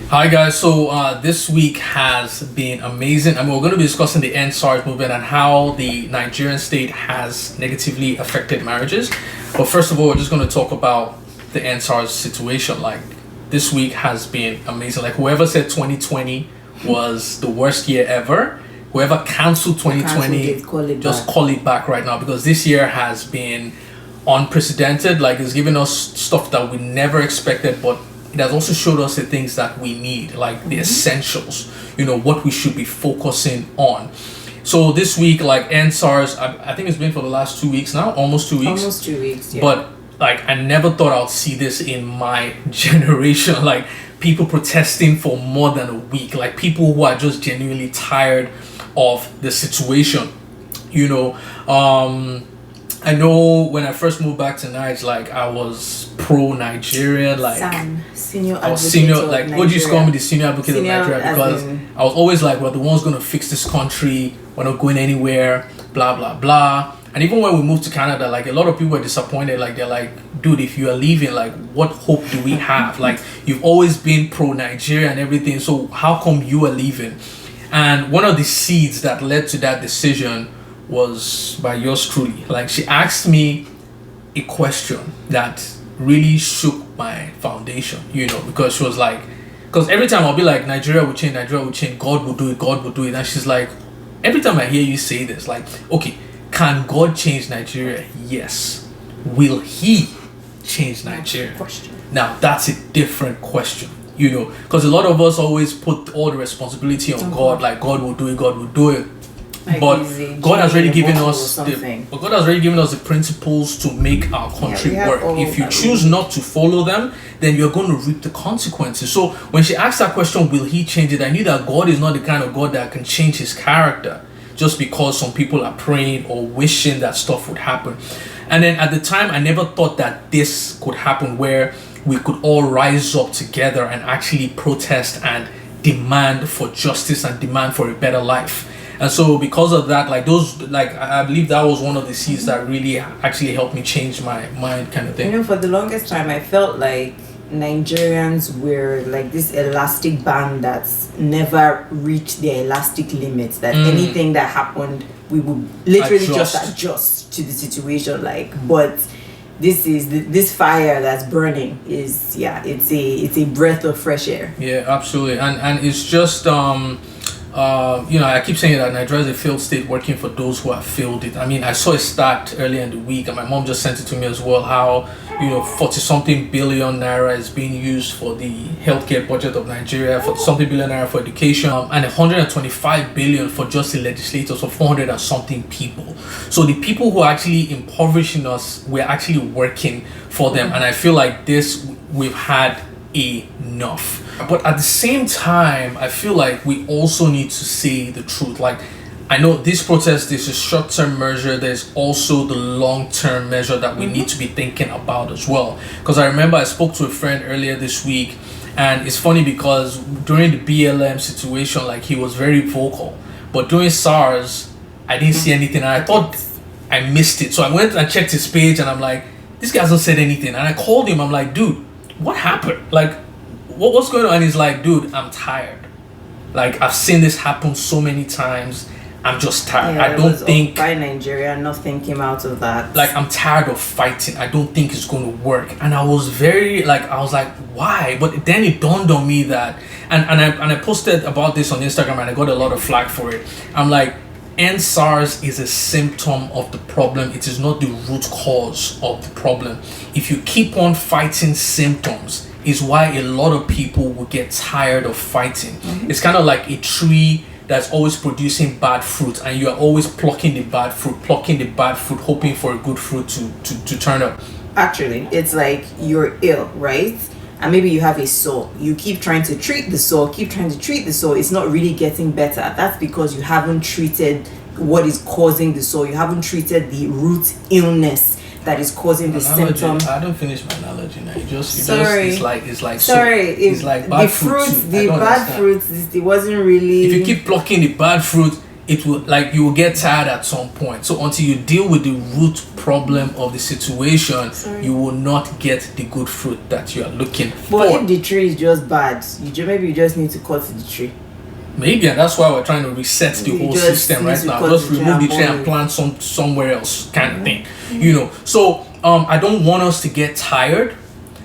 Hi guys, so this week has been amazing. We're going to be discussing the ENDSARS movement and how the Nigerian state has negatively affected marriages. But first of all, we're just going to talk about the ENDSARS situation. Like, this week has been amazing. Like, whoever said 2020 was the worst year ever, whoever canceled 2020, just call it back right now, because this year has been unprecedented. Like, it's given us stuff that we never expected, but it has also showed us the things that we need, like the essentials, what we should be focusing on. So this week, like ENDSARS, I think it's been for the last 2 weeks now, almost 2 weeks. Almost 2 weeks, yeah. But like, I never thought I'd see this in my generation. Like, people protesting for more than a week, like people who are just genuinely tired of the situation. I know when I first moved back to Nigeria, like I was pro Nigerian, like senior I was senior, like Nigeria. what do you call me, the senior advocate of Nigeria, because I was always like, we're the ones going to fix this country, we're not going anywhere, blah blah blah. And even when we moved to Canada, like a lot of people were disappointed. Like, they're like, dude, if you are leaving, like what hope do we have? Like, you've always been pro Nigeria and everything, so how come you are leaving? And one of the seeds that led to that decision was by yours truly. Like, she asked me a question that really shook my foundation, because she was like, because every time I'll be like, Nigeria will change, God will do it. And she's like, every time I hear you say this, like, okay, can God change Nigeria? Yes. Will he change Nigeria? Now, that's a different question, because a lot of us always put all the responsibility on God, like God will do it. Like, but God has already given us the principles to make our country work. If you choose not to follow them, then you're going to reap the consequences. So when she asked that question, will he change it? I knew that God is not the kind of God that can change his character just because some people are praying or wishing that stuff would happen. And then at the time, I never thought that this could happen, where we could all rise up together and actually protest and demand for justice and demand for a better life. And so because of that, I believe that was one of the seeds that really actually helped me change my mind, kind of thing. For the longest time, I felt like Nigerians were like this elastic band that's never reached their elastic limits, that anything that happened, we would literally just adjust to the situation. But this fire that's burning it's a breath of fresh air. Yeah, absolutely. And it's just I keep saying that Nigeria is a failed state working for those who have failed it. I mean, I saw a stat earlier in the week, and my mom just sent it to me as well, how 40-something billion naira is being used for the healthcare budget of Nigeria, 40-something billion naira for education, and 125 billion for just the legislators of 400 and something people. So the people who are actually impoverishing us, we're actually working for them. And I feel like we've had enough. But at the same time, I feel like we also need to say the truth. Like, I know this protest is a short-term measure. There's also the long-term measure that we need to be thinking about as well. Because I remember I spoke to a friend earlier this week, and it's funny because during the BLM situation, like, he was very vocal. But during SARS, I didn't see anything, and I thought I missed it. So I went and checked his page, and I'm like, this guy hasn't said anything. And I called him. I'm like, dude, what happened? Like, what's going on? And he's like, dude, I'm tired. Like, I've seen this happen so many times. I'm just tired. I don't think by Nigeria, nothing came out of that. Like, I'm tired of fighting. I don't think it's going to work. And I was like, why? But then it dawned on me that, and I posted about this on Instagram, and I got a lot of flack for it. I'm like, ENDSARS is a symptom of the problem. It is not the root cause of the problem. If you keep on fighting symptoms, is why a lot of people will get tired of fighting. It's kind of like a tree that's always producing bad fruit, and you are always plucking the bad fruit, hoping for a good fruit to turn up. Actually, it's like you're ill, right? And maybe you have a sore. You keep trying to treat the sore, it's not really getting better. That's because you haven't treated what is causing the sore. You haven't treated the root illness that is causing the symptom. I don't finish my analogy now. It's like bad the fruits, it wasn't really. If you keep plucking the bad fruit, it will, like, you will get tired at some point. So until you deal with the root problem of the situation, you will not get the good fruit that you are looking for. But if the tree is just bad, maybe you just need to cut the tree. Maybe, and that's why we're trying to reset the whole system right now. Just remove the tree and plant somewhere else, kind of thing. You know. So I don't want us to get tired.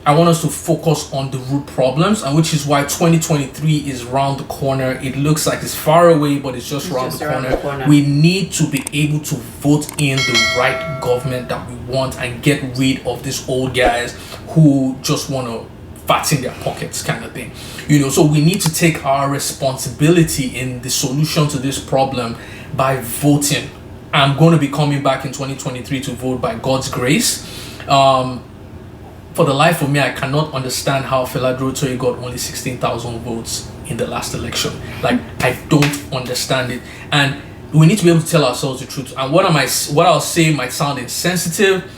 I want us to focus on the root problems, and which is why 2023 is round the corner. It looks like it's far away, but it's just around the corner. We need to be able to vote in the right government that we want and get rid of these old guys who just want to fat in their pockets, kind of thing. You know, so we need to take our responsibility in the solution to this problem by voting. I'm going to be coming back in 2023 to vote by God's grace. For the life of me, I cannot understand how Fela Durotoye got only 16,000 votes in the last election. Like, I don't understand it. And we need to be able to tell ourselves the truth. And what I'll say might sound insensitive,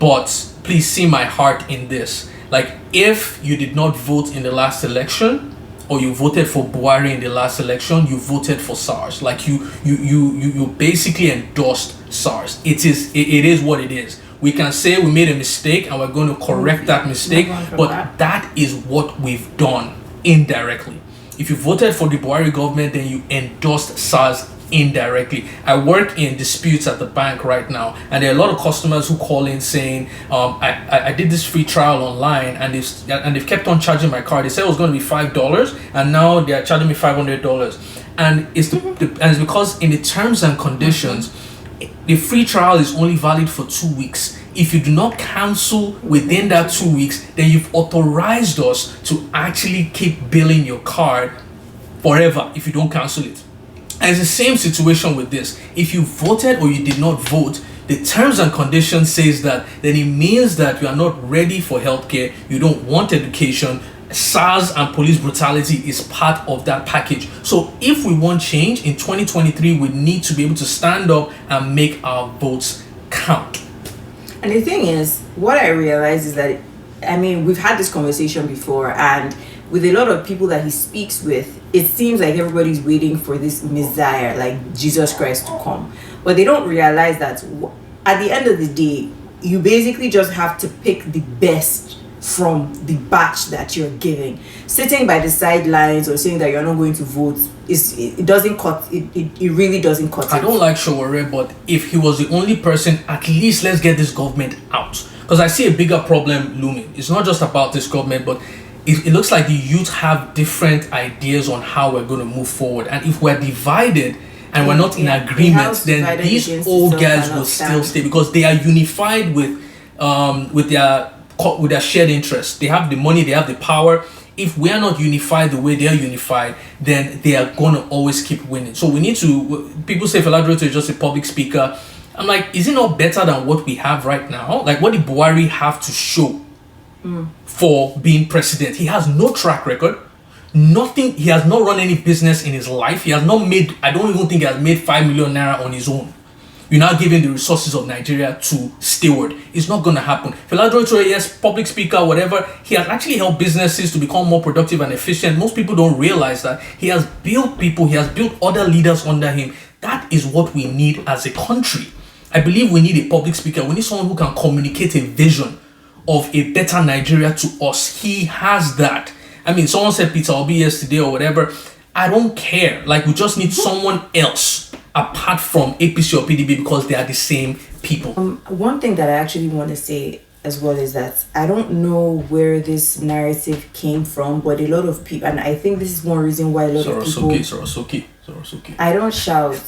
but please see my heart in this. Like, if you did not vote in the last election, or you voted for Buhari in the last election, you voted for SARS. Like, you basically endorsed SARS. It is what it is. We can say we made a mistake and we're going to correct that mistake, but that is what we've done indirectly. If you voted for the Buhari government, then you endorsed SARS indirectly. I work in disputes at the bank right now, and there are a lot of customers who call in saying, I did this free trial online, and they've kept on charging my card. They said it was going to be $5, and now they are charging me $500. And it's because in the terms and conditions, the free trial is only valid for 2 weeks. If you do not cancel within that 2 weeks, then you've authorized us to actually keep billing your card forever if you don't cancel it. And it's the same situation with this. If you voted or you did not vote, the terms and conditions says that, then it means that you are not ready for healthcare, you don't want education. SARS and police brutality is part of that package. So if we want change in 2023, we need to be able to stand up and make our votes count. And the thing is, what I realize is that, I mean, we've had this conversation before, and with a lot of people that he speaks with, it seems like everybody's waiting for this Messiah, like Jesus Christ, to come. But they don't realize that at the end of the day, you basically just have to pick the best from the batch that you're giving. Sitting by the sidelines or saying that you're not going to vote, it doesn't cut it really doesn't cut it. I don't like Sowore, but if he was the only person, at least let's get this government out, because I see a bigger problem looming. It's not just about this government, but it looks like the youth have different ideas on how we're going to move forward, and if we're divided and we're not in agreement, then these old guys will still stay, because they are unified with their shared interests. They have the money, they have the power. If we are not unified the way they are unified, then they are going to always keep winning. So we need to, people say Fela Durotoye is just a public speaker. I'm like, is it not better than what we have right now? Like, what did Buhari have to show for being president? He has no track record, nothing. He has not run any business in his life. He has not made, I don't even think he has made 5 million naira on his own. You're now giving the resources of Nigeria to steward. It's not going to happen. Fela Durotoye, yes, public speaker, whatever, he has actually helped businesses to become more productive and efficient. Most people don't realize that. He has built people, he has built other leaders under him. That is what we need as a country. I believe we need a public speaker. We need someone who can communicate a vision of a better Nigeria to us. He has that. I mean, someone said Peter Obi yesterday or whatever. I don't care. Like, we just need someone else apart from APC or PDB, because they are the same people. One thing that I actually want to say as well is that I don't know where this narrative came from, but a lot of people, and I think this is one reason why a lot of people... Sorosuke. I don't shout,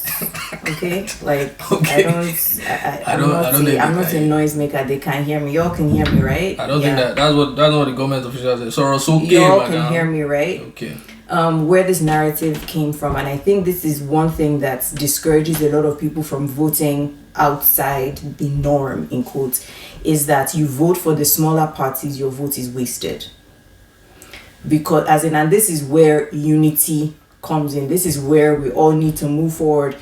okay? Like, okay. I'm not a noisemaker. They can't hear me. Y'all can hear me, right? I don't think that's what the government officials say. Sorosuke, y'all can hear me, right? Okay. Where this narrative came from, and I think this is one thing that discourages a lot of people from voting outside the norm, in quotes, is that you vote for the smaller parties, your vote is wasted. Because and this is where unity comes in. This is where we all need to move forward,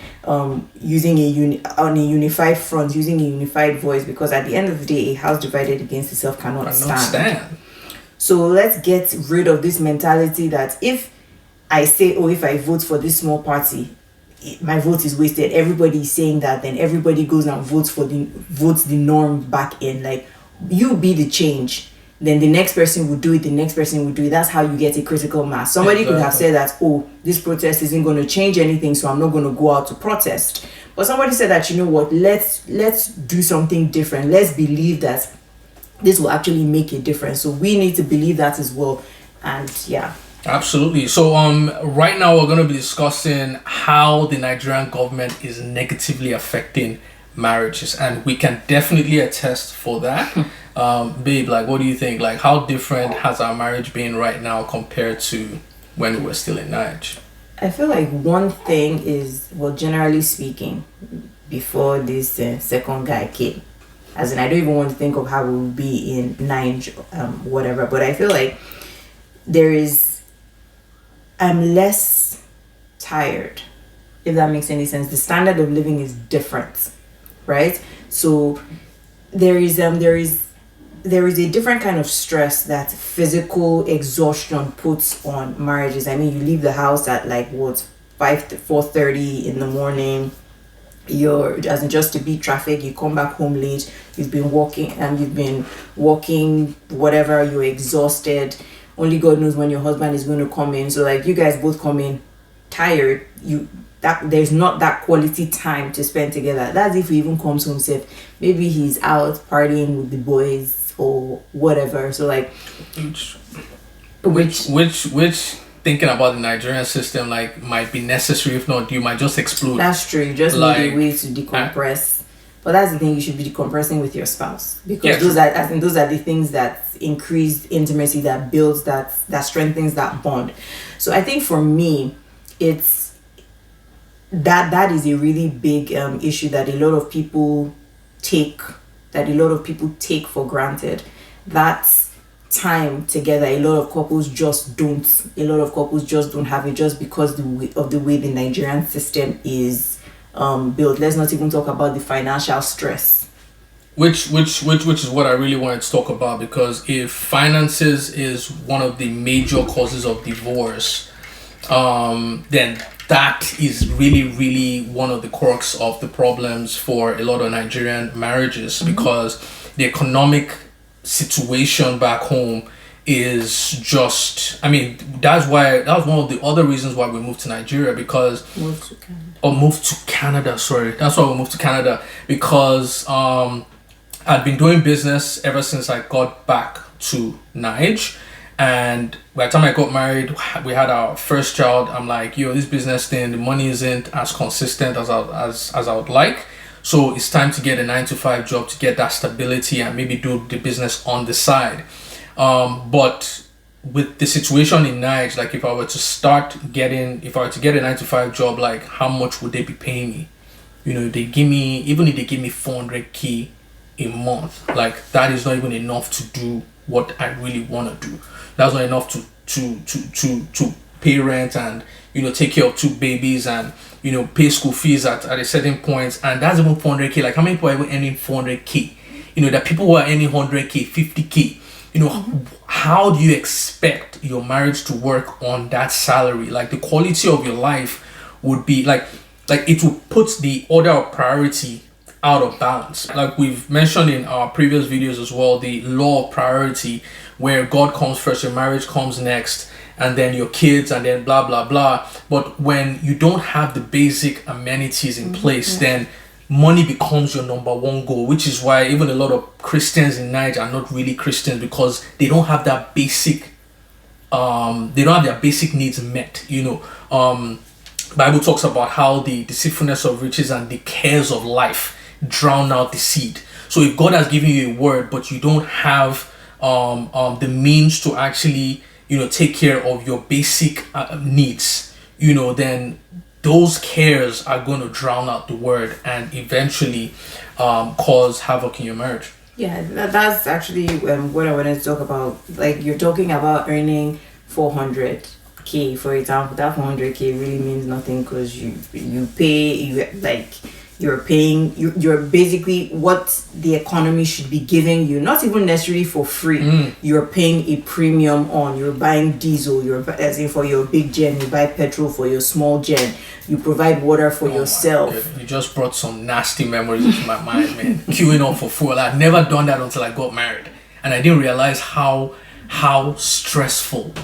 using on a unified front, using a unified voice, because at the end of the day, a house divided against itself cannot stand. So let's get rid of this mentality that if I say, if I vote for this small party, my vote is wasted. Everybody is saying that, then everybody goes and votes the norm back in. Like, you be the change, then the next person would do it, the next person would do it. That's how you get a critical mass. Somebody could have said that, oh, this protest isn't going to change anything, so I'm not going to go out to protest. But somebody said that, you know what, let's do something different. Let's believe that this will actually make a difference. So we need to believe that as well. And yeah. Absolutely. So right now we're going to be discussing how the Nigerian government is negatively affecting marriages, and we can definitely attest for that. Babe, like, what do you think? Like, how different has our marriage been right now compared to when we were still in Niger? I feel like one thing is, well, generally speaking, before this second guy came, as in, I don't even want to think of how it would be in Niger, whatever, but I feel like I'm less tired, if that makes any sense. The standard of living is different, right? So there is a different kind of stress that physical exhaustion puts on marriages. I mean, you leave the house at like 4:30 in the morning. You're just to beat traffic. You come back home late. You've been walking, whatever. You're exhausted. Only God knows when your husband is going to come in. So like, you guys both come in tired. There's not that quality time to spend together. That's if he even comes home safe. Maybe he's out partying with the boys or whatever. So like, which thinking about the Nigerian system, like, might be necessary. If not, you might just explode. That's true. You just need a way to decompress. But that's the thing, you should be decompressing with your spouse, because those are the things that increase intimacy, that builds that strengthens that bond. So I think for me, it's that is a really big issue that a lot of people take for granted. That's time together. A lot of couples just don't have it, just because of the way the Nigerian system is built. Let's not even talk about the financial stress, which is what I really wanted to talk about, because if finances is one of the major causes of divorce, then that is really one of the crux of the problems for a lot of Nigerian marriages, because the economic situation back home is just, I mean, that was one of the other reasons why we moved to Nigeria, because moved to Canada, sorry, that's why we moved to Canada, because I'd been doing business ever since I got back to Niger, and by the time I got married, we had our first child. I'm like, yo, this business thing, the money isn't as consistent as I would like, so it's time to get a 9-to-5 job to get that stability and maybe do the business on the side. But with the situation in Niger, like, if I were to get a 9-to-5 job, like, how much would they be paying me? You know, if they give me 400k a month, like, that is not even enough to do what I really want to do. That's not enough to pay rent and, you know, take care of 2 babies and, you know, pay school fees at a certain point. And that's even 400k. Like, how many people are even earning 400k? You know, that people who are earning 100k, 50k. You know, how do you expect your marriage to work on that salary? Like, the quality of your life would be like it will put the order of priority out of balance. Like we've mentioned in our previous videos as well, the law of priority, where God comes first, your marriage comes next, and then your kids, and then blah blah blah. But when you don't have the basic amenities in place, then money becomes your number one goal, which is why even a lot of Christians in Niger are not really Christians, because they don't have that basic they don't have their basic needs met. You know, Bible talks about how the deceitfulness of riches and the cares of life drown out the seed. So if God has given you a word, but you don't have the means to actually, you know, take care of your basic needs, you know, then those cares are going to drown out the word and eventually cause havoc in your marriage. Yeah, that's actually what I wanted to talk about. Like, you're talking about earning 400k, for example. That 400k really means nothing, because you you're basically what the economy should be giving you, not even necessarily for free. You're paying a premium on. You're buying diesel, as in for your big gen, you buy petrol for your small gen, you provide water for yourself. You just brought some nasty memories into my mind, man. Queuing up for fuel. I'd never done that until I got married, and I didn't realize how stressful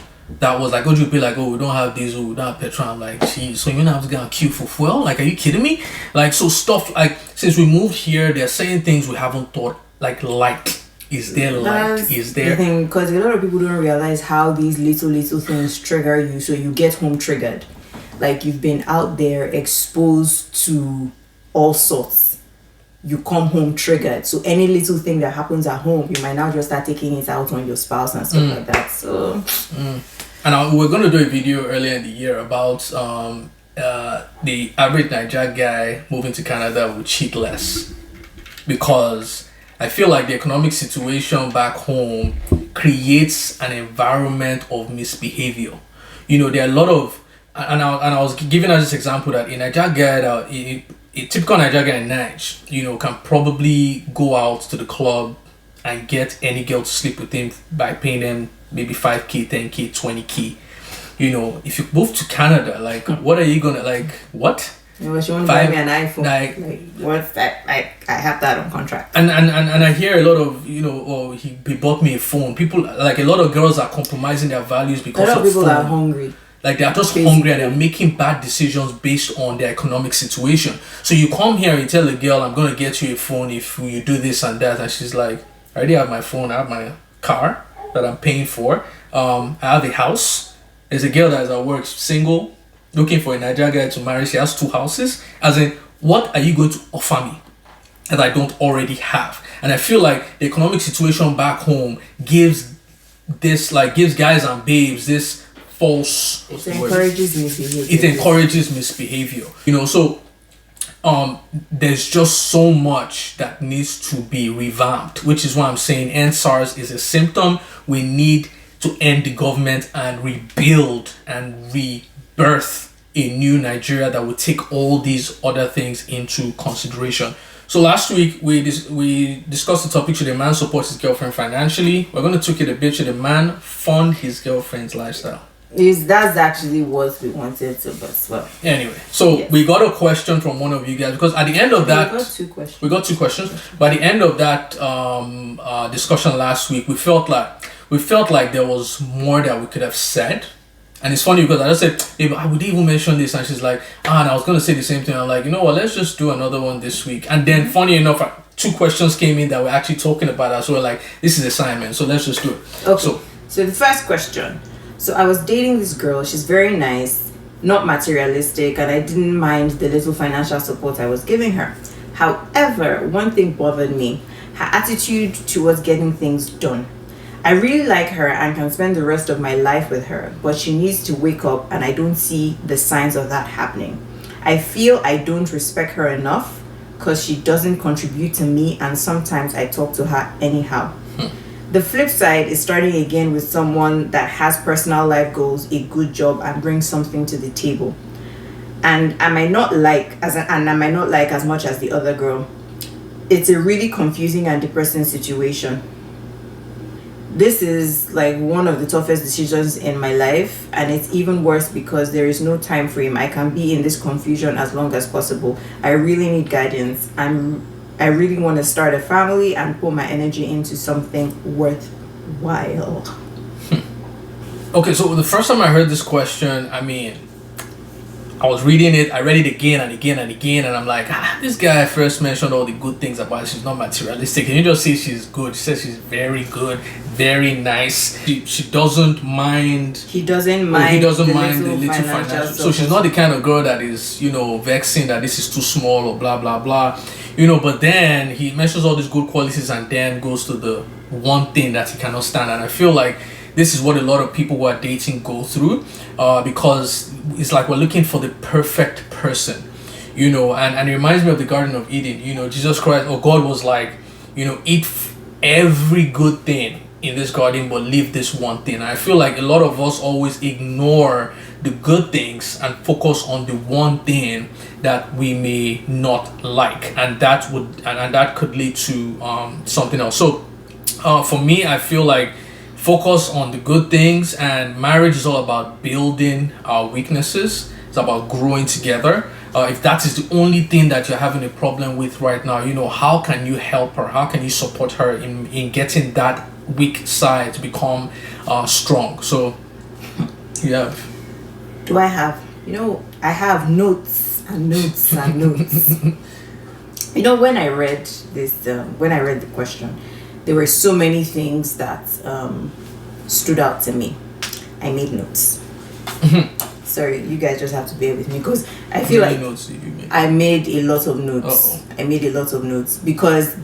that was. Like, would you be like, oh, we don't have diesel, we don't have petrol? I'm like, geez, so you're gonna have to go and queue for fuel? Like, are you kidding me? Like, so stuff like, since we moved here, they're saying things we haven't thought, like light. Is there light? Is there? Because a lot of people don't realize how these little things trigger you, so you get home triggered. Like, you've been out there exposed to all sorts. You come home triggered. So any little thing that happens at home, you might now just start taking it out on your spouse and stuff like that. So... And we're going to do a video earlier in the year about the average Nigerian guy moving to Canada will cheat less, because I feel like the economic situation back home creates an environment of misbehavior. You know, there are a lot of, and I was giving us this example that a Nigerian guy, a typical Nigerian guy in Nigeria, you know, can probably go out to the club and get any girl to sleep with him by paying them maybe 5k, 10k, 20k. You know, if you move to Canada, like, what are you gonna, like, what? You want to buy me an iPhone? Like what's that? I have that on contract. And I hear a lot of, you know, oh, he bought me a phone. People, like, a lot of girls are compromising their values because a lot of people phone. are hungry. Like, they're just hungry and they're making bad decisions based on their economic situation. So you come here and you tell a girl, I'm going to get you a phone if you do this and that. And she's like, I already have my phone. I have my car that I'm paying for. I have a house. There's a girl that is at work, single, looking for a Nigerian guy to marry. She has 2 houses. As in, what are you going to offer me that I don't already have? And I feel like the economic situation back home gives guys and babes this false. It encourages misbehavior. It encourages misbehavior. You know, so there's just so much that needs to be revamped, which is why I'm saying ENDSARS is a symptom. We need to end the government and rebuild and rebirth a new Nigeria that will take all these other things into consideration. So last week we discussed the topic: should a man support his girlfriend financially? We're going to take it a bit: should a man fund his girlfriend's lifestyle? That's actually what we wanted to, but well. Anyway, so yes. We got a question from one of you guys, because at the end of that, we got two questions. By the end of that discussion last week, we felt like there was more that we could have said. And it's funny because I just said, hey, I would even mention this, and she's like, and I was going to say the same thing. I'm like, you know what, let's just do another one this week. And then funny enough, 2 questions came in that we're actually talking about that. So we're like, this is assignment, so let's just do it. Okay. So the first question. So I was dating this girl. She's very nice, not materialistic, and I didn't mind the little financial support I was giving her. However, one thing bothered me: her attitude towards getting things done. I really like her and can spend the rest of my life with her, but she needs to wake up, and I don't see the signs of that happening. I feel I don't respect her enough because she doesn't contribute to me, and sometimes I talk to her anyhow. The flip side is starting again with someone that has personal life goals, a good job, and brings something to the table. And I might not like as much as the other girl. It's a really confusing and depressing situation. This is like one of the toughest decisions in my life, and it's even worse because there is no time frame. I can be in this confusion as long as possible. I really need guidance. I really want to start a family and put my energy into something worthwhile. Okay, so the first time I heard this question, I mean, I was reading it, I read it again and again and again, and I'm like, this guy first mentioned all the good things about her. She's not materialistic. Can you just see she's good? She says she's very good, very nice. She doesn't mind. He doesn't mind the little financial. So she's not the kind of girl that is, you know, vexing that this is too small or blah, blah, blah. You know, but then he mentions all these good qualities and then goes to the one thing that he cannot stand. And I feel like this is what a lot of people who are dating go through, because it's like we're looking for the perfect person, you know, and it reminds me of the Garden of Eden. You know, Jesus Christ or God was like, you know, eat every good thing in this garden, but leave this one thing. And I feel like a lot of us always ignore the good things and focus on the one thing that we may not like, and that would and that could lead to something else. So for me, I feel like focus on the good things, and marriage is all about building our weaknesses. It's about growing together. If that is the only thing that you're having a problem with right now, how can you help her? How can you support her in getting that weak side to become strong? So yeah. Do I have? I have notes and notes and notes. When I read this, when I read the question, there were so many things that stood out to me. I made notes. Sorry, you guys just have to bear with me because I feel like notes did you make? I made a lot of notes. Uh-oh. I made a lot of notes because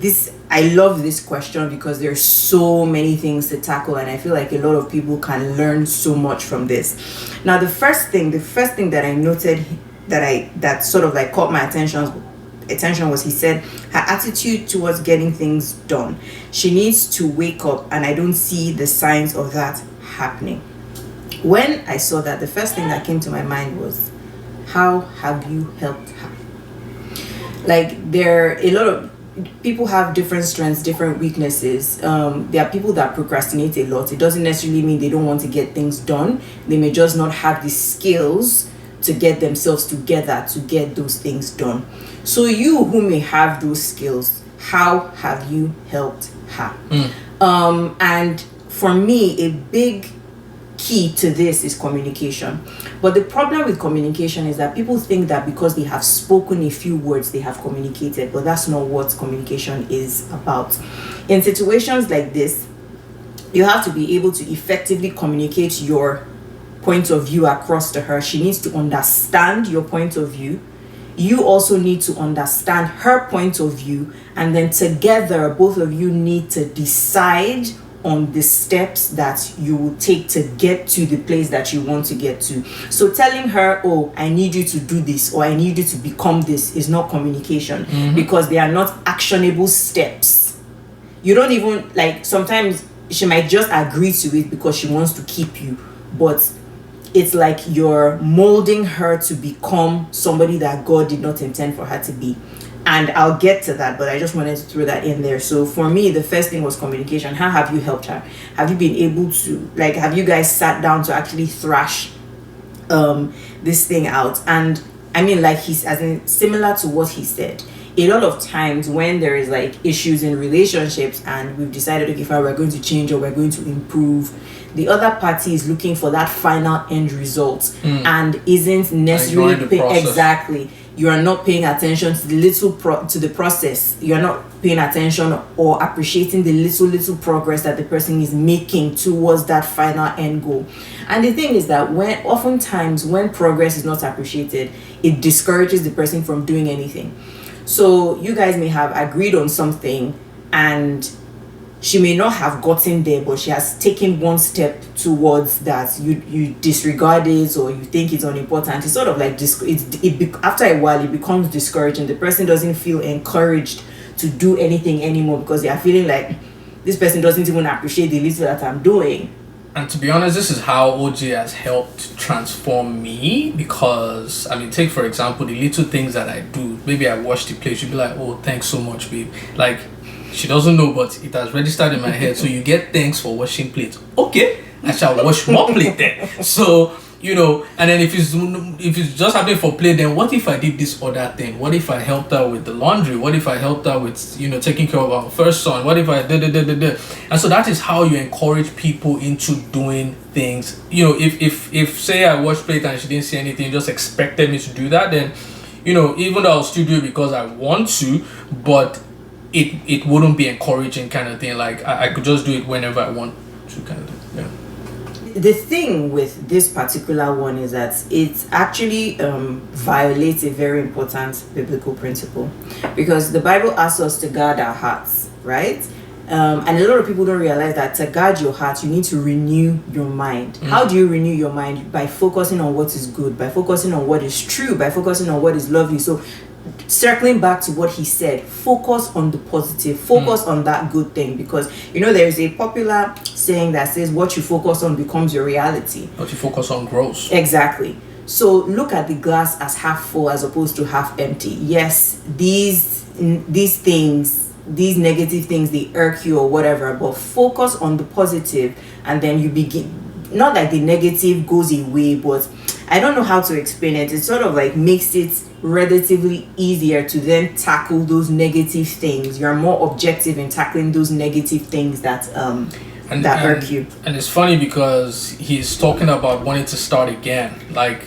I love this question because there's so many things to tackle, and I feel like a lot of people can learn so much from this. Now, the first thing that I noted that sort of like caught my attention was he said her attitude towards getting things done. She needs to wake up, and I don't see the signs of that happening. When I saw that, the first thing that came to my mind was, how have you helped her? Like, there are a lot of people have different strengths, different weaknesses. There are people that procrastinate a lot. It doesn't necessarily mean they don't want to get things done. They may just not have the skills to get themselves together to get those things done. So you who may have those skills, how have you helped her? And for me, a big key to this is communication. But the problem with communication is that people think that because they have spoken a few words, they have communicated, but that's not what communication is about. In situations like this, you have to be able to effectively communicate your point of view across to her. She needs to understand your point of view. You also need to understand her point of view, and then together both of you need to decide on the steps that you will take to get to the place that you want to get to. So telling her, oh, I need you to do this, or I need you to become this, is not communication, because they are not actionable steps. You don't even, like, sometimes she might just agree to it because she wants to keep you, but it's like you're molding her to become somebody that God did not intend for her to be. And I'll get to that, but I just wanted to throw that in there. So for me, the first thing was communication. How have you helped her? Have you been able to, like, have you guys sat down to actually thrash this thing out? And I mean, like, similar to what he said, a lot of times when there is like issues in relationships and we've decided, okay, fine, we're going to change or we're going to improve, the other party is looking for that final end result and isn't necessarily exactly. You are not paying attention to the process. You are not paying attention or appreciating the little progress that the person is making towards that final end goal. And the thing is that oftentimes when progress is not appreciated, it discourages the person from doing anything. So you guys may have agreed on something and she may not have gotten there, but she has taken one step towards that. You disregard it, or you think it's unimportant. It's sort of like after a while it becomes discouraging. The person doesn't feel encouraged to do anything anymore because they are feeling like this person doesn't even appreciate the little that I'm doing. And to be honest, this is how OG has helped transform me, because I mean, take for example the little things that I do. Maybe I wash the plate, you'll be like, oh, thanks so much, babe. Like, she doesn't know, but it has registered in my head. So you get thanks for washing plates. Okay, I shall wash more plate then. So, and then if it's just happening for plate, then what if I did this other thing? What if I helped her with the laundry? What if I helped her with, taking care of our first son? What if I did? And so that is how you encourage people into doing things. If say I washed plate and she didn't see anything, just expected me to do that, then, even though I'll still do it because I want to, but it wouldn't be encouraging kind of thing. Like I could just do it whenever I want to kind of thing. Yeah. The thing with this particular one is that it actually violates a very important biblical principle, because the Bible asks us to guard our hearts, right? And a lot of people don't realize that to guard your heart, you need to renew your mind. How do you renew your mind? By focusing on what is good, by focusing on what is true, by focusing on what is lovely. So circling back to what he said, focus on the positive, focus on that good thing, because there's a popular saying that says what you focus on becomes your reality. But you focus on growth. Exactly. So look at the glass as half full as opposed to half empty. Yes, these things, these negative things, they irk you or whatever, but focus on the positive, and then you begin, not that the negative goes away, but I don't know how to explain it. It sort of like makes it relatively easier to then tackle those negative things. You're more objective in tackling those negative things that irk you. And it's funny because he's talking about wanting to start again. Like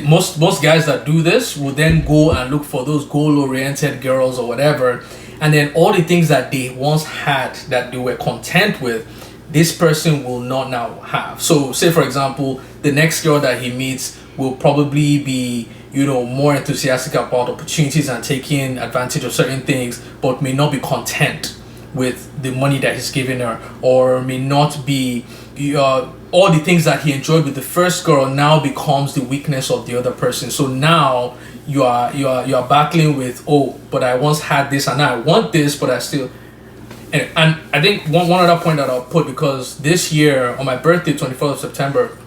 most guys that do this will then go and look for those goal-oriented girls or whatever, and then all the things that they once had that they were content with, this person will not now have. So say for example, the next girl that he meets will probably be more enthusiastic about opportunities and taking advantage of certain things, but may not be content with the money that he's giving her, or may not be all the things that he enjoyed with the first girl now becomes the weakness of the other person. So now you are battling with, oh, but I once had this and now I want this, but I still. And I think one other point that I'll put, because this year on my birthday, 24th of September,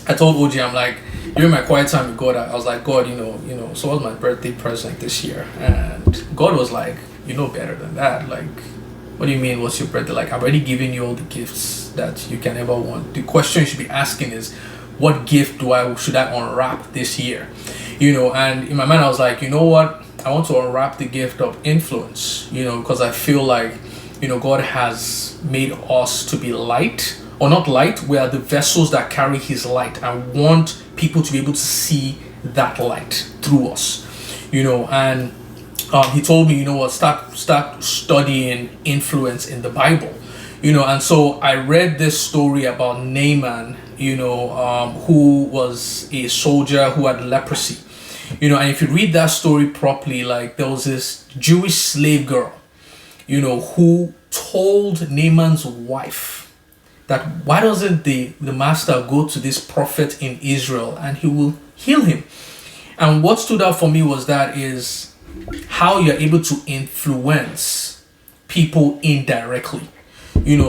I told OG, I'm like, during my quiet time with God, I was like, God, so what's my birthday present this year? And God was like, you know better than that. Like, what do you mean, what's your birthday? Like, I've already given you all the gifts that you can ever want. The question you should be asking is, what gift should I unwrap this year? And in my mind, I was like, you know what? I want to unwrap the gift of influence, because I feel like, God has made us to be light, or not light, we are the vessels that carry his light. I want people to be able to see that light through us, and he told me, start studying influence in the Bible, and so I read this story about Naaman, who was a soldier who had leprosy, and if you read that story properly, like there was this Jewish slave girl, who told Naaman's wife that why doesn't the master go to this prophet in Israel and he will heal him. And what stood out for me was that is how you're able to influence people indirectly.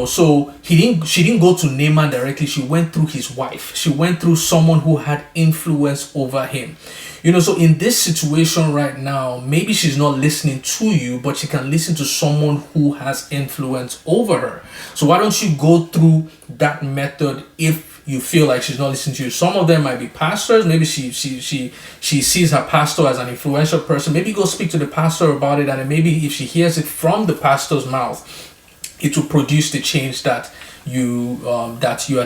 So she didn't go to Naaman directly. She went through his wife. She went through someone who had influence over him. So in this situation right now, maybe she's not listening to you, but she can listen to someone who has influence over her. So why don't you go through that method if you feel like she's not listening to you? Some of them might be pastors. Maybe she sees her pastor as an influential person. Maybe go speak to the pastor about it, and then maybe if she hears it from the pastor's mouth, it will produce the change that you are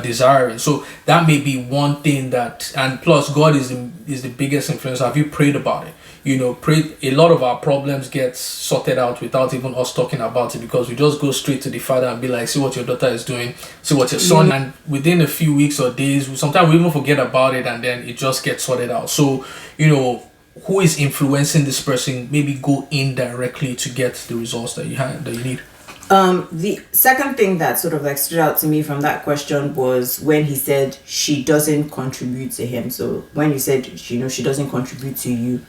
desiring. So that may be one thing that, and plus God is the biggest influencer. Have you prayed about it? A lot of our problems get sorted out without even us talking about it, because we just go straight to the father and be like, see what your daughter is doing, see what your son, and within a few weeks or days, sometimes we even forget about it, and then it just gets sorted out. So who is influencing this person? Maybe go indirectly to get the results that you need. The second thing that sort of like stood out to me from that question was when he said she doesn't contribute to him. So when you said, she doesn't contribute to you.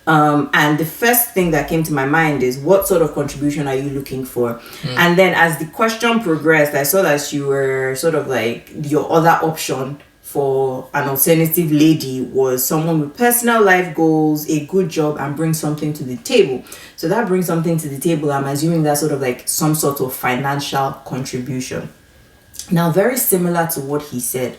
And the first thing that came to my mind is, what sort of contribution are you looking for? And then as the question progressed, I saw that you were sort of like, your other option for an alternative lady was someone with personal life goals, a good job, and bring something to the table. So that brings something to the table, I'm assuming that's sort of like some sort of financial contribution. Now, very similar to what he said,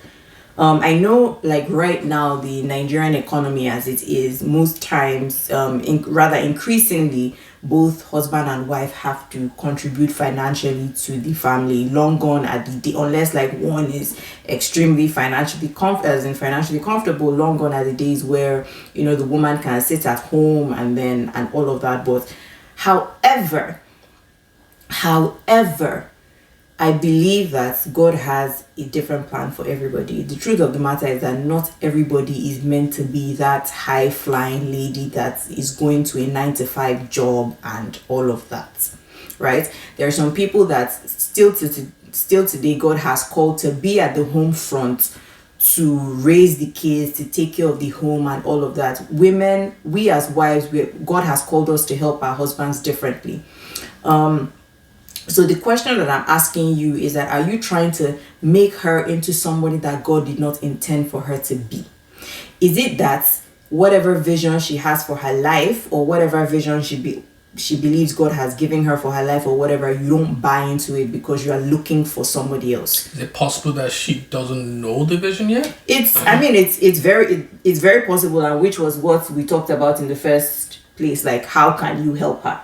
I know like right now the Nigerian economy as it is, most times rather increasingly, both husband and wife have to contribute financially to the family. Long gone at the day, unless like one is extremely financially comfortable, long gone are the days where the woman can sit at home and all of that. But however, I believe that God has a different plan for everybody. The truth of the matter is that not everybody is meant to be that high-flying lady that is going to a 9-to-5 job and all of that, right? There are some people that still today God has called to be at the home front, to raise the kids, to take care of the home and all of that. Women, we as wives, God has called us to help our husbands differently. So the question that I'm asking you is that, are you trying to make her into somebody that God did not intend for her to be? Is it that whatever vision she has for her life, or whatever vision she believes God has given her for her life, or whatever, you don't buy into it because you are looking for somebody else? Is it possible that she doesn't know the vision yet? It's very possible, and which was what we talked about in the first place, like how can you help her,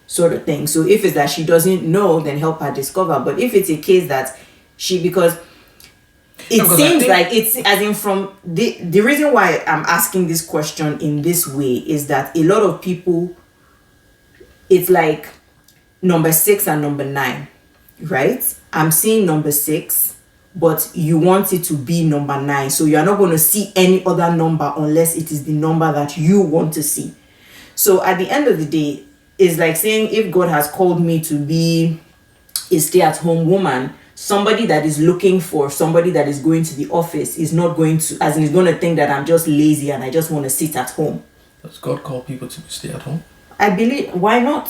sort of thing. So if it's that she doesn't know, then help her discover. But if it's a case that because it seems like it's, as in, from the reason why I'm asking this question in this way is that a lot of people, it's like number 6 and number 9, right? I'm seeing number 6, but you want it to be number 9. So you're not going to see any other number unless it is the number that you want to see. So at the end of the day, it's like saying, if God has called me to be a stay-at-home woman, somebody that is looking for somebody that is going to the office is not going to, as in, is going to think that I'm just lazy and I just want to sit at home. Does God call people to stay at home? I believe, why not?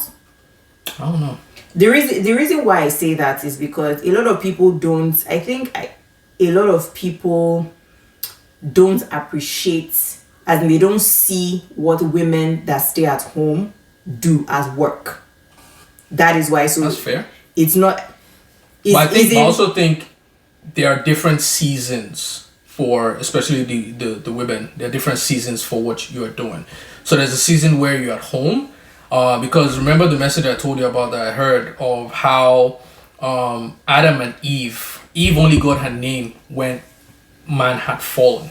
I don't know. The reason why I say that is because a lot of people don't, a lot of people don't appreciate, as in, they don't see what women that stay at home do as work. That is why. So that's fair. It's not. But I also think there are different seasons for, especially the women. There are different seasons for what you are doing. So there's a season where you're at home, because remember the message I told you about that I heard of how Adam and Eve only God had named when man had fallen,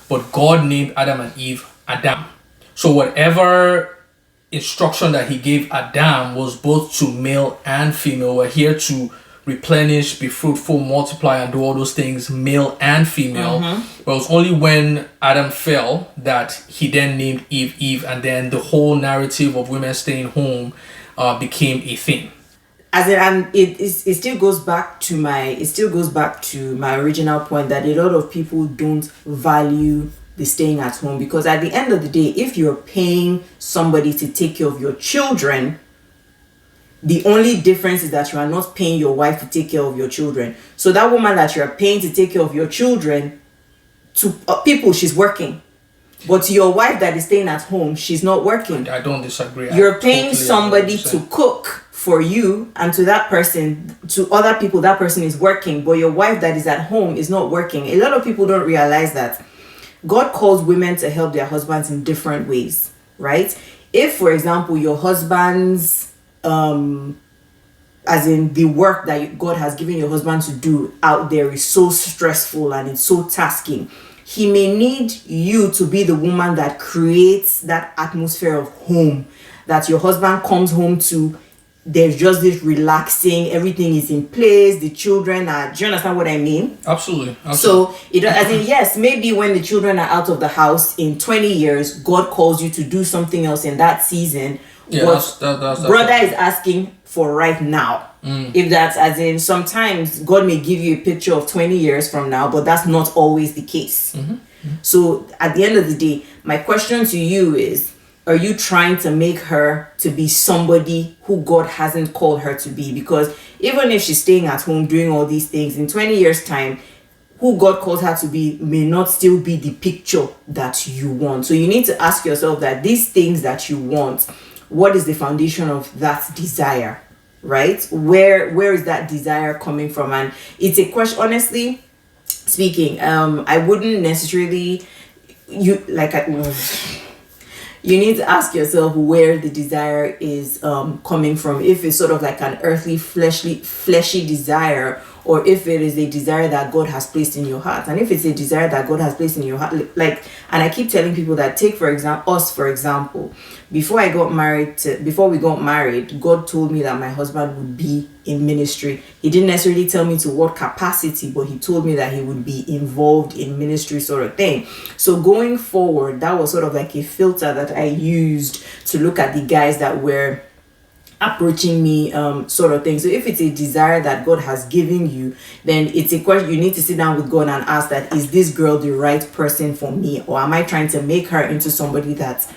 but God named Adam and Eve Adam. So whatever instruction that he gave Adam was both to male and female. We're here to replenish, be fruitful, multiply, and do all those things, male and female. But it was only when Adam fell that he then named Eve, and then the whole narrative of women staying home became a thing. As in, and it still goes back to my original point that a lot of people don't value the staying at home, because at the end of the day, if you're paying somebody to take care of your children, the only difference is that you are not paying your wife to take care of your children. So that woman that you're paying to take care of your children, to people, she's working. But to your wife that is staying at home, she's not working. I don't disagree. You're paying somebody to cook for you, and to that person, to other people, that person is working. But your wife that is at home is not working. A lot of people don't realize that God calls women to help their husbands in different ways, right? If, for example, your husband's, as in the work that God has given your husband to do out there is so stressful and it's so tasking, he may need you to be the woman that creates that atmosphere of home that your husband comes home to. There's just this relaxing, everything is in place, the children are, do you understand what I mean? Absolutely. So, as in, yes, maybe when the children are out of the house in 20 years, God calls you to do something else in that season. Yeah, what that's brother is asking for right now. If that's, as in, sometimes God may give you a picture of 20 years from now, but that's not always the case. So at the end of the day, my question to you is, are you trying to make her to be somebody who God hasn't called her to be? Because even if she's staying at home doing all these things, in 20 years time, who God calls her to be may not still be the picture that you want. So you need to ask yourself that these things that you want, what is the foundation of that desire, right? Where is that desire coming from? And it's a question, honestly speaking, I wouldn't necessarily, you need to ask yourself where the desire is coming from. If it's sort of like an earthly, fleshy desire, or if it is a desire that God has placed in your heart. And if it's a desire that God has placed in your heart, and I keep telling people that, take for example, before we got married, God told me that my husband would be in ministry. He didn't necessarily tell me to what capacity, but he told me that he would be involved in ministry, sort of thing. So going forward, that was sort of like a filter that I used to look at the guys that were approaching me, sort of thing. So if it's a desire that God has given you, then it's a question you need to sit down with God and ask that, is this girl the right person for me, or am I trying to make her into somebody that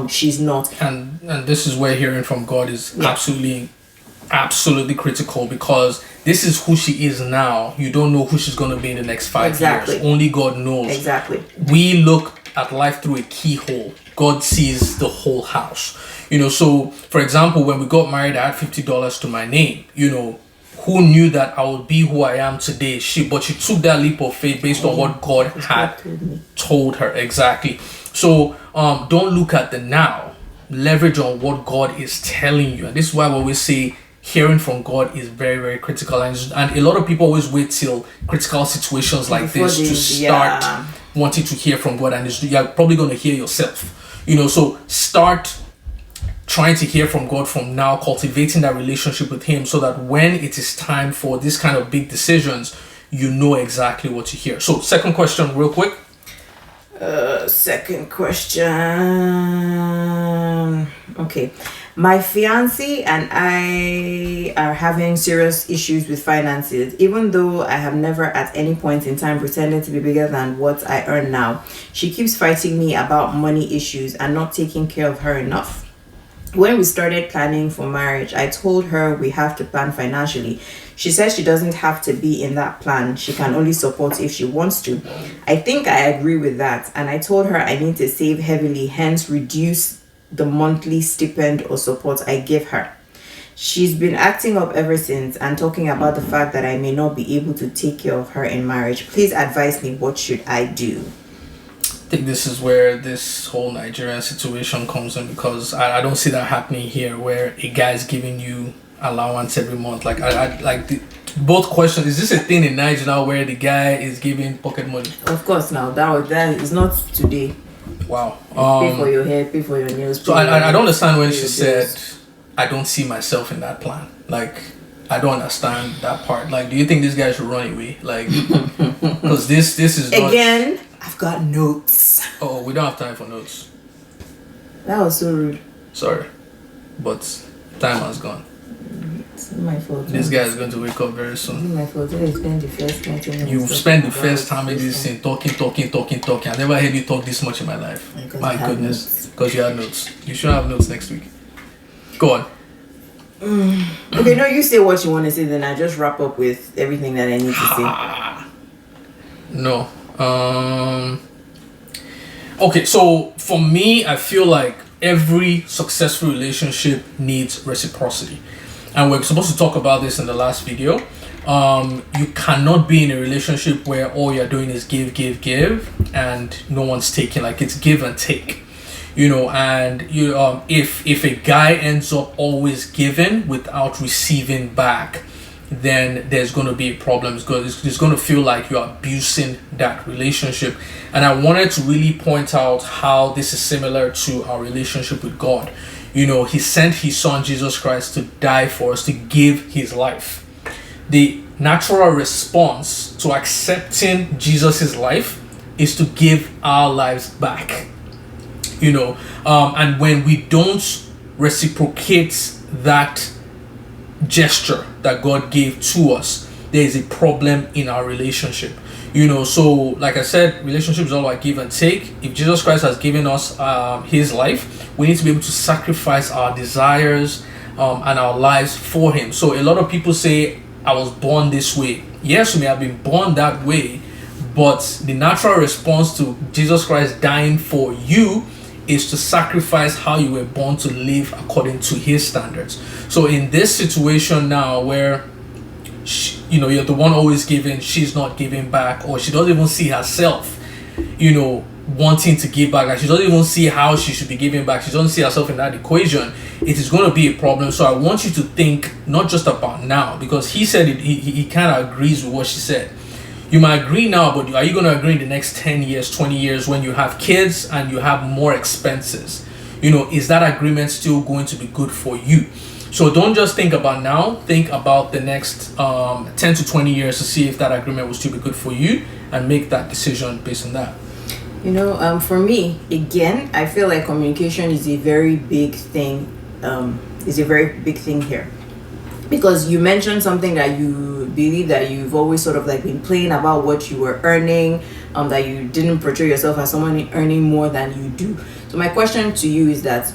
she's not? And this is where hearing from God is absolutely critical, because this is who she is now. You don't know who she's going to be in the next 5 years. Only God knows. Exactly. We look at life through a keyhole. God sees the whole house. So for example, when we got married, I had $50 to my name. Who knew that I would be who I am today? But she took that leap of faith based on what God had told her. Exactly. So don't look at the now. Leverage on what God is telling you. And this is why we always say hearing from God is very, very critical. And a lot of people always wait till critical situations like this to start wanting to hear from God. And you're probably going to hear yourself. So start trying to hear from God from now, cultivating that relationship with Him, so that when it is time for this kind of big decisions, you know exactly what to hear. So second question, real quick. Second question. Okay. My fiancé and I are having serious issues with finances. Even though I have never at any point in time pretended to be bigger than what I earn now, she keeps fighting me about money issues and not taking care of her enough. When we started planning for marriage, I told her we have to plan financially. She says she doesn't have to be in that plan. She can only support if she wants to. I think I agree with that. And I told her I need to save heavily, hence reduce the monthly stipend or support I give her. She's been acting up ever since and talking about the fact that I may not be able to take care of her in marriage. Please advise me, what should I do? I think this is where this whole Nigerian situation comes in, because I don't see that happening here, where a guy is giving you allowance every month. Like I like both questions. Is this a thing in Nigeria now where the guy is giving pocket money? Of course, now that is not today. Wow. Pay for your hair, pay for your nails. So I don't understand when she said, I don't see myself in that plan. Like, I don't understand that part. Like, do you think this guy should run away? Like, because this is not... Again, I've got notes. Oh, we don't have time for notes. That was so rude. Sorry, but time has gone. It's not my fault. This guy is going to wake up very soon. It's not my fault. I spent the first 90 minutes. You spent the first time in this thing talking. I never heard you talk this much in my life. Because my goodness. Because you had notes. You should have notes next week. Go on. Okay, no, you say what you want to say, then I just wrap up with everything that I need to say. No. Okay, so for me, I feel like every successful relationship needs reciprocity. And we're supposed to talk about this in the last video. You cannot be in a relationship where all you're doing is give, and no one's taking. Like, it's give and take, and if a guy ends up always giving without receiving back, then there's going to be a problem. It's going to feel like you're abusing that relationship. And I wanted to really point out how this is similar to our relationship with God. He sent his son Jesus Christ to die for us, to give his life. The natural response to accepting Jesus's life is to give our lives back. And when we don't reciprocate that gesture that God gave to us, there is a problem in our relationship. So like I said, relationship is all about give and take. If Jesus Christ has given us his life, we need to be able to sacrifice our desires and our lives for him. So a lot of people say, I was born this way. Yes, we may have been born that way, but the natural response to Jesus Christ dying for you is to sacrifice how you were born to live according to his standards. So in this situation now where you're the one always giving, she's not giving back, or she doesn't even see herself wanting to give back, like she doesn't even see how she should be giving back, she doesn't see herself in that equation, it is going to be a problem. So I want you to think not just about now, because he said it, he kind of agrees with what she said. You might agree now, but are you going to agree in the next 10 years, 20 years, when you have kids and you have more expenses? Is that agreement still going to be good for you? So don't just think about now, think about the next 10 to 20 years to see if that agreement will still be good for you, and make that decision based on that. For me, again, I feel like communication is a very big thing is a very big thing here. Because you mentioned something that you believe that you've always sort of like been playing about what you were earning, that you didn't portray yourself as someone earning more than you do. So my question to you is that's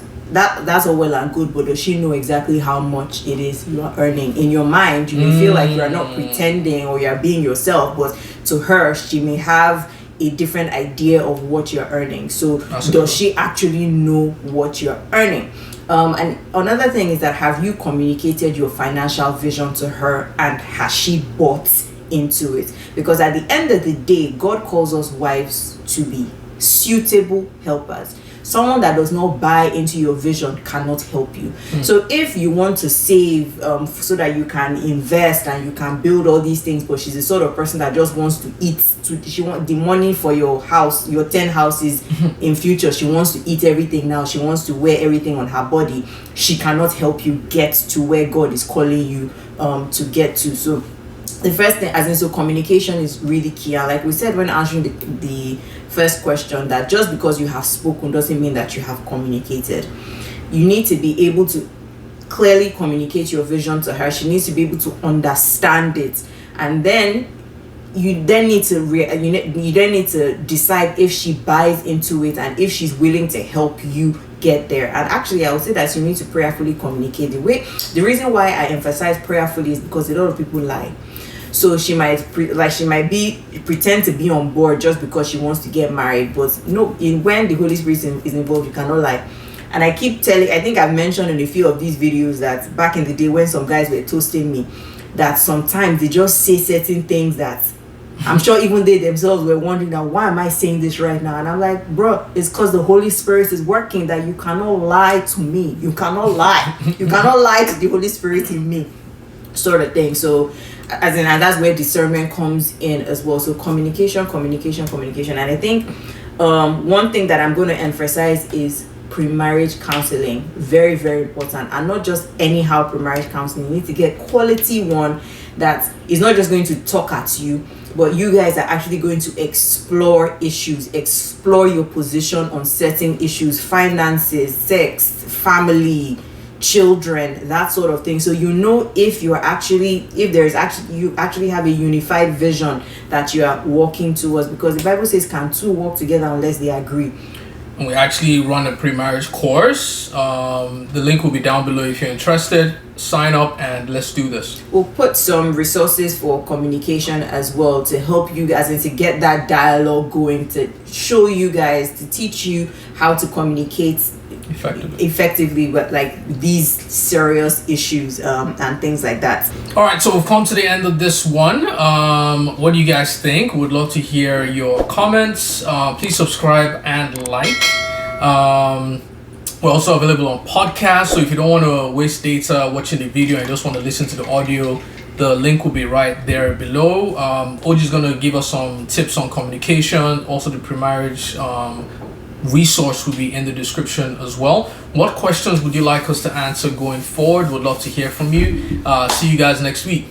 all well and good, but does she know exactly how much it is you are earning? In your mind, you may feel like you are not pretending or you are being yourself, but to her, she may have a different idea of what you're earning. So does she actually know what you're earning? And another thing is that, have you communicated your financial vision to her, and has she bought into it? Because at the end of the day, God calls us wives to be suitable helpers. Someone that does not buy into your vision cannot help you. So if you want to save so that you can invest and you can build all these things, but she's the sort of person that just wants to eat, she wants the money for your house, your 10 houses in future. She wants to eat everything now. She wants to wear everything on her body. She cannot help you get to where God is calling you to get to. So the first thing, so communication is really key. And like we said when answering the first question, that just because you have spoken doesn't mean that you have communicated. You need to be able to clearly communicate your vision to her. She needs to be able to understand it, and then you then need to decide if she buys into it and if she's willing to help you get there. And actually, I would say that you need to prayerfully communicate. The reason why I emphasize prayerfully is because a lot of people lie. So she might pretend to be on board just because she wants to get married, but when the Holy Spirit is involved, you cannot lie. And I think I've mentioned in a few of these videos that back in the day when some guys were toasting me, that sometimes they just say certain things that I'm sure even they themselves were wondering that, why am I saying this right now? And I'm like, bro, it's because the Holy Spirit is working, that you cannot lie to me. You cannot lie. You cannot lie to the Holy Spirit in me, sort of thing. So and that's where discernment comes in as well. So communication. And I think one thing that I'm going to emphasize is pre-marriage counseling. Very, very important. And not just anyhow pre-marriage counseling. You need to get quality one that is not just going to talk at you, but you guys are actually going to explore issues, explore your position on certain issues, finances, sex, family, children, that sort of thing. So if you actually have a unified vision that you are walking towards, because the Bible says, can two walk together unless they agree? We actually run a pre-marriage course. The link will be down below if you're interested. Sign up and let's do this. We'll put some resources for communication as well to help you guys and to get that dialogue going, to show you guys, to teach you how to communicate effectively with like these serious issues and things like that. All right, so we've come to the end of this one. What do you guys think? Would love to hear your comments. Please subscribe and like. We're also available on podcasts, so if you don't want to waste data watching the video and just want to listen to the audio, the link will be right there below. Oji's going to give us some tips on communication. Also, the pre-marriage resource will be in the description as well. What questions would you like us to answer going forward? Would love to hear from you. See you guys next week.